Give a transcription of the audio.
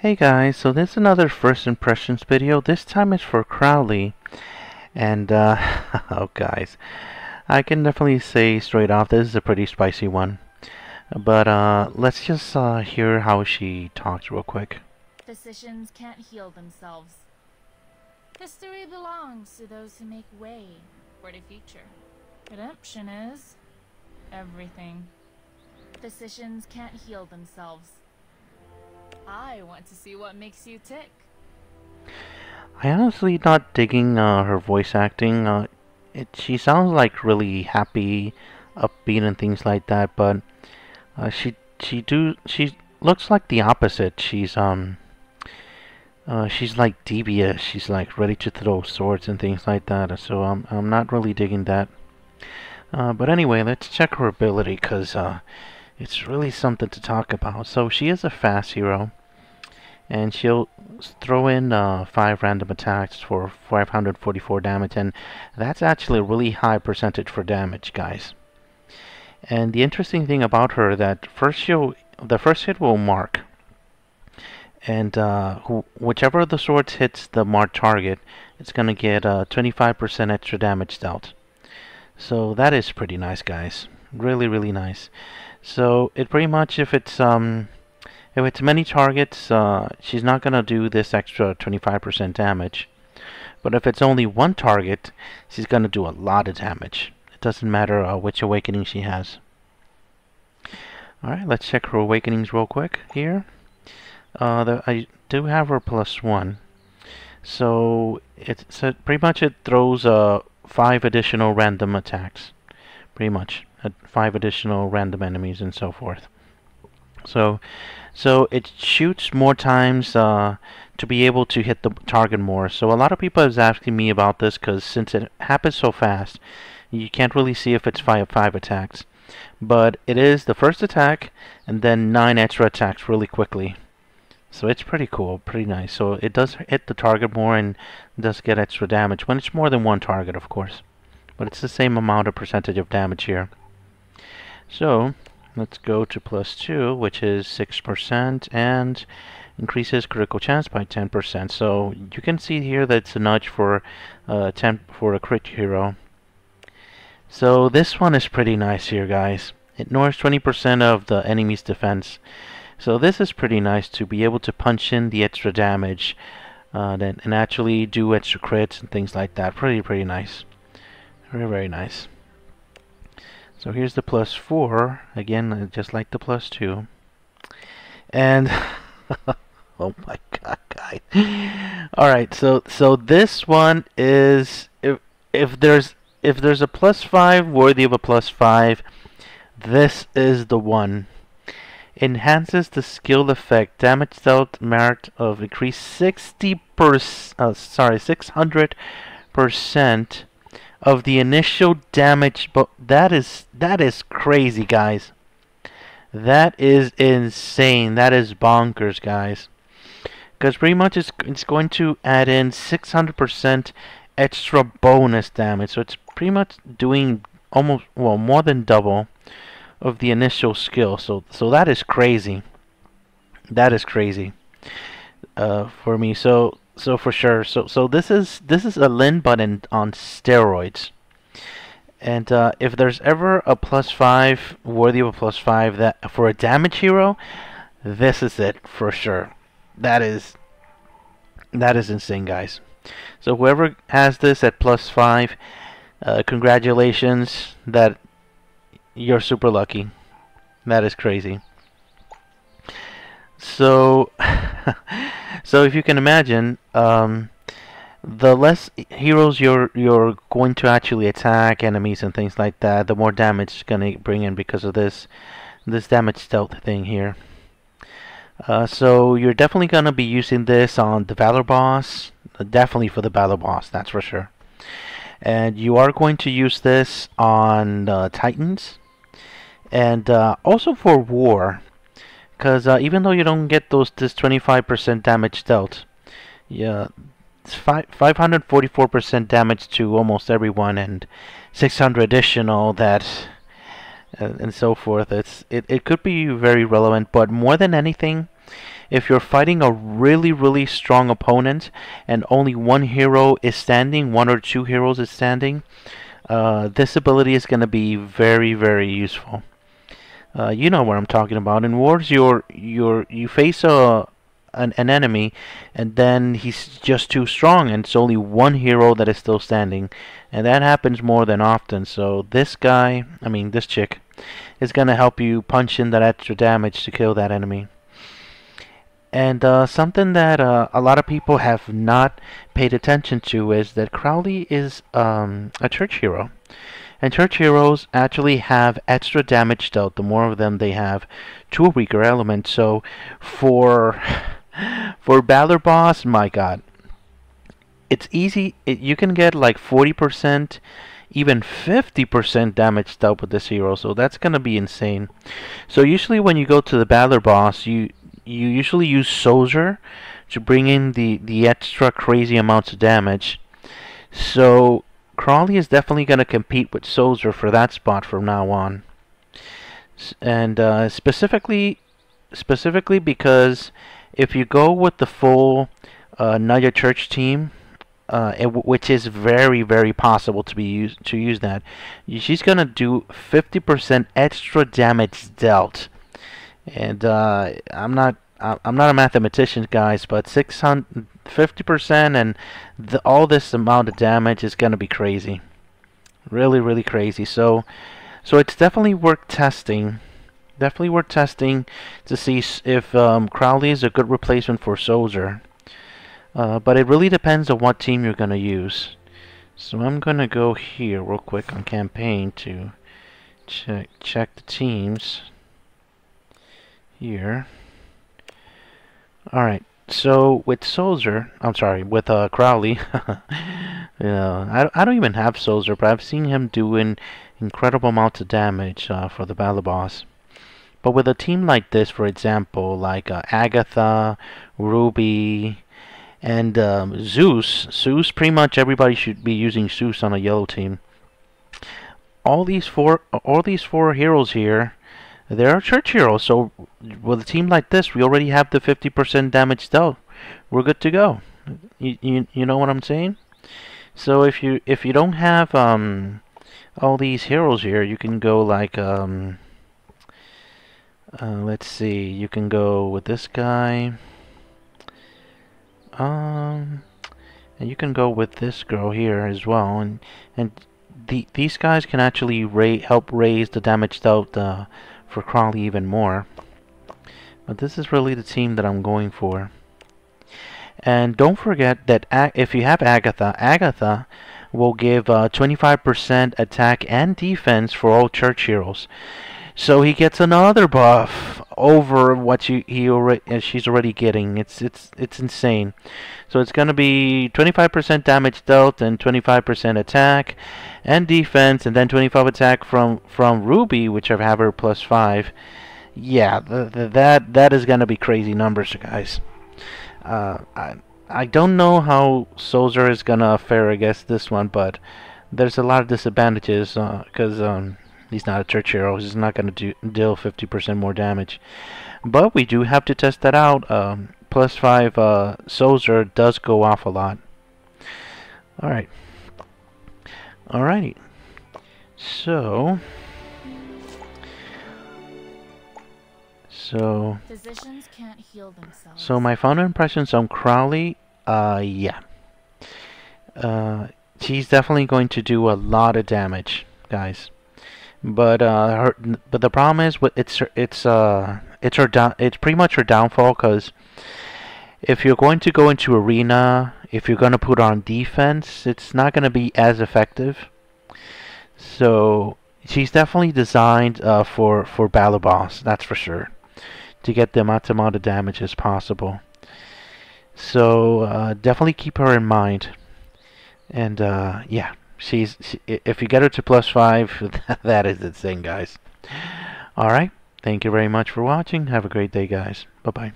Hey guys, so this is another first impressions video. This time it's for Crowley. And, oh guys, I can definitely say straight off this is a pretty spicy one. But, let's just hear how she talks real quick. Physicians can't heal themselves. History belongs to those who make way for the future. Redemption is everything. Physicians can't heal themselves. I want to see what makes you tick. I honestly not digging her voice acting. She sounds like really happy, upbeat and things like that, but she looks like the opposite. She's like devious. She's like ready to throw swords and things like that. So I'm not really digging that. But anyway, let's check her ability because it's really something to talk about. So she is a fast hero, and she'll throw in 5 random attacks for 544 damage, and that's actually a really high percentage for damage, guys. And the interesting thing about her that the first hit will mark, and whichever of the swords hits the marked target, it's gonna get 25% extra damage dealt. So that is pretty nice, guys. Really, really nice. So it pretty much, if it's many targets, she's not gonna do this extra 25% damage. But if it's only one target, she's gonna do a lot of damage. It doesn't matter which awakening she has. Alright, let's check her awakenings real quick here. I do have her +1. So pretty much it throws 5 additional random attacks. Pretty much. 5 additional random enemies and so forth. So it shoots more times to be able to hit the target more. So a lot of people is asking me about this because since it happens so fast, you can't really see if it's 5 attacks. But it is the first attack and then 9 extra attacks really quickly. So it's pretty cool, pretty nice. So it does hit the target more and does get extra damage when it's more than one target, of course. But it's the same amount of percentage of damage here. So let's go to +2, which is 6%, and increases critical chance by 10%. So you can see here that it's a nudge for a crit hero. So this one is pretty nice here, guys. It ignores 20% of the enemy's defense. So this is pretty nice to be able to punch in the extra damage and actually do extra crits and things like that. Pretty nice. Very nice. So here's the +4, again, just like the +2. And oh my god, guys. Alright, so this one is if there's a +5 worthy of a +5, this is the one. Enhances the skill effect. Damage dealt merit of increased 600% of the initial damage, but that is crazy, guys. That is insane. That is bonkers, guys. Because pretty much it's going to add in 600% extra bonus damage. So it's pretty much doing almost, well, more than double of the initial skill. So that is crazy. That is crazy for me. So for sure. So this is a Lin button on steroids. And if there's ever a +5 worthy of a +5 that for a damage hero, this is it for sure. That is insane, guys. So whoever has this at +5, congratulations. That you're super lucky. That is crazy. So so if you can imagine, the less heroes you're going to actually attack enemies and things like that, the more damage it's gonna bring in because of this damage stealth thing here. So you're definitely gonna be using this on the Valor boss, definitely for the Valor boss, that's for sure. And you are going to use this on Titans, and also for War, because even though you don't get this 25% damage dealt, yeah, it's 544% damage to almost everyone, and 600 additional that, and so forth. It could be very relevant, but more than anything, if you're fighting a really strong opponent and only one hero is standing, one or two heroes is standing, this ability is going to be very useful. You know what I'm talking about. In wars, you face an enemy, and then he's just too strong, and it's only one hero that is still standing, and that happens more than often. So this guy, I mean this chick, is gonna help you punch in that extra damage to kill that enemy. And something that a lot of people have not paid attention to is that Crowley is a church hero. And church heroes actually have extra damage dealt the more of them they have to a weaker element. So for Valor Boss, my god, it's easy. You can get like 40%, even 50% damage dealt with this hero. So that's gonna be insane. So usually when you go to the Valor Boss, you usually use Soldier to bring in the extra crazy amounts of damage. So Crowley is definitely going to compete with Soldier for that spot from now on. And specifically because if you go with the full Naya Church team, which is very possible to use that, she's going to do 50% extra damage dealt. And I'm not a mathematician, guys, but 50% and all this amount of damage is going to be crazy. Really crazy. So it's definitely worth testing. Definitely worth testing to see if Crowley is a good replacement for Soldier. But it really depends on what team you're going to use. So I'm going to go here real quick on campaign to check the teams here. Alright, so with Soldier, I'm sorry, with Crowley, I don't even have Soldier, but I've seen him doing incredible amounts of damage for the Battle Boss. But with a team like this, for example, like Agatha, Ruby, and Zeus, pretty much everybody should be using Zeus on a yellow team. All these four heroes here, they are church heroes, so with a team like this, we already have the 50% damage dealt. We're good to go. You know what I'm saying? So if you don't have all these heroes here, you can go like let's see, you can go with this guy, and you can go with this girl here as well, and these guys can actually help raise the damage dealt for Crowley even more. But this is really the team that I'm going for. And don't forget that if you have Agatha will give 25% attack and defense for all church heroes. So he gets another buff over what she's already getting. It's insane. So it's gonna be 25% damage dealt and 25% attack and defense, and then 25 attack from Ruby, which I have her +5. Yeah, that is gonna be crazy numbers, guys. I don't know how Soldier is gonna fare against this one, but there's a lot of disadvantages because he's not a church hero. He's not gonna deal 50% more damage. But we do have to test that out. +5 Soldier does go off a lot. Alright. Alrighty. So physicians can't heal themselves. So my final impressions on Crowley, yeah. She's definitely going to do a lot of damage, guys. But the problem is it's pretty much her downfall, because if you're going to go into arena, if you're going to put on defense, it's not going to be as effective. So she's definitely designed for Battle Boss, that's for sure, to get the maximum amount of damage as possible. So definitely keep her in mind. And yeah, if you get her to +5, that is insane, guys. Alright, thank you very much for watching. Have a great day, guys. Bye-bye.